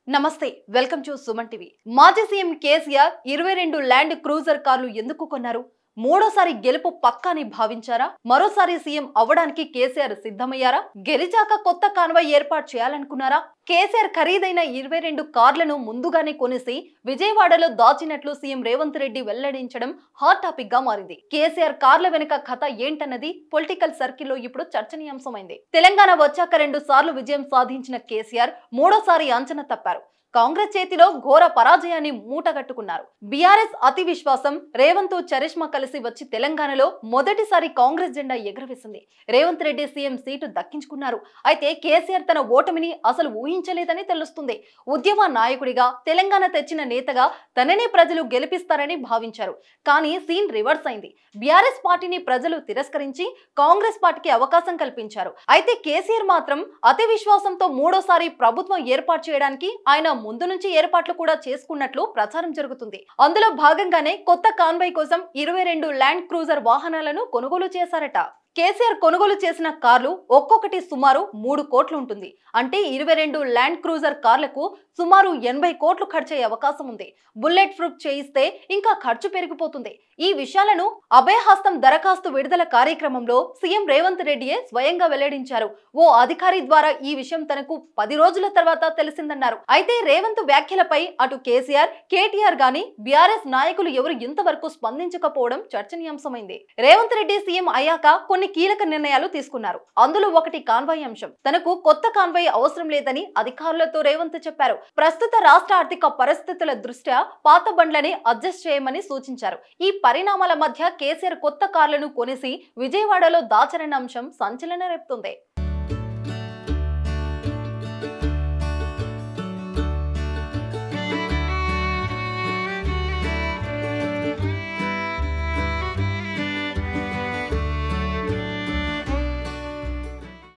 నమస్తే welcome to Suman TV. మాజీ CM KCR 22 land cruiser కార్లు ఎందుకు కొన్నారు? మూడోసారి గెలుపు పక్కాని భావించారా? మరోసారి సీఎం అవ్వడానికి కేసీఆర్ సిద్ధమయ్యారా? గెలిచాక కొత్త కాన్వాయ్ ఏర్పాటు చేయాలనుకున్నారా? కేసీఆర్ ఖరీదైన 22 కార్లను ముందుగానే కొనేసి విజయవాడలో దాచినట్లు సీఎం రేవంత్ రెడ్డి వెల్లడించడం హాట్ టాపిక్ గా మారింది. కేసీఆర్ కార్ల వెనుక కథ ఏంటన్నది పొలిటికల్ సర్కిల్లో ఇప్పుడు చర్చనీయాంశమైంది. తెలంగాణ వచ్చాక 2 సార్లు విజయం సాధించిన కేసీఆర్ మూడోసారి అంచనా తప్పారు. కాంగ్రెస్ చేతిలో ఘోర పరాజయాన్ని మూటగట్టుకున్నారు. బీఆర్ఎస్ అతి విశ్వాసం రేవంత్ చరిష్మా కలిసి వచ్చి తెలంగాణలో మొదటిసారి కాంగ్రెస్ జెండా ఎగురవేసింది. రేవంత్ రెడ్డి సీఎం సీటు దక్కించుకున్నారు. అయితే కేసీఆర్ తన ఓటమిని అసలు ఊహించలేదని తెలుస్తుంది. ఉద్యమ నాయకుడిగా తెలంగాణ తెచ్చిన నేతగా తననే ప్రజలు గెలిపిస్తారని భావించారు. కానీ సీన్ రివర్స్ అయింది. బీఆర్ఎస్ పార్టీని ప్రజలు తిరస్కరించి కాంగ్రెస్ పార్టీకి అవకాశం కల్పించారు. అయితే కేసీఆర్ మాత్రం అతి విశ్వాసంతో మూడోసారి ప్రభుత్వం ఏర్పాటు చేయడానికి ఆయన ముందు నుంచి ఏర్పాట్లు కూడా చేసుకున్నట్లు ప్రచారం జరుగుతుంది. అందులో భాగంగానే కొత్త కాన్వాయ్ కోసం 22 ల్యాండ్ క్రూజర్ వాహనాలను కొనుగోలు చేశారట. కేసీఆర్ కొనుగోలు చేసిన కార్లు ఒక్కొక్కటి సుమారు 3 కోట్లు ఉంటుంది. అంటే 22 ల్యాండ్ క్రూజర్ కార్లకు సుమారు 80 కోట్లు ఖర్చయ్యే అవకాశం ఉంది. బుల్లెట్ ప్రూఫ్ చేయిస్తే ఇంకా ఖర్చు పెరిగిపోతుంది. ఈ విషయాలను అభయహస్తం దరఖాస్తు విడుదల కార్యక్రమంలో సీఎం రేవంత్ రెడ్డియే స్వయంగా వెల్లడించారు. ఓ అధికారి ద్వారా ఈ విషయం తనకు 10 రోజుల తర్వాత తెలిసిందన్నారు. అయితే రేవంత్ వ్యాఖ్యలపై అటు కేసీఆర్, కేటీఆర్ గాని బీఆర్ఎస్ నాయకులు ఎవరు ఇంతవరకు స్పందించకపోవడం చర్చనీయాంశమైంది. రేవంత్ రెడ్డి సీఎం అయ్యాక కొన్ని కీలక నిర్ణయాలు తీసుకున్నారు. అందులో ఒకటి కాన్వాయ్ అంశం. తనకు కొత్త కాన్వాయ్ అవసరం లేదని అధికారులతో రేవంత్ చెప్పారు. ప్రస్తుత రాష్ట్ర ఆర్థిక పరిస్థితుల దృష్ట్యా పాత బండ్లని అడ్జస్ట్ చేయమని సూచించారు. ఈ పరిణామాల మధ్య కేసీఆర్ కొత్త కార్లను కొనేసి విజయవాడలో దాచరన్న అంశం సంచలనం రేపుతుంది.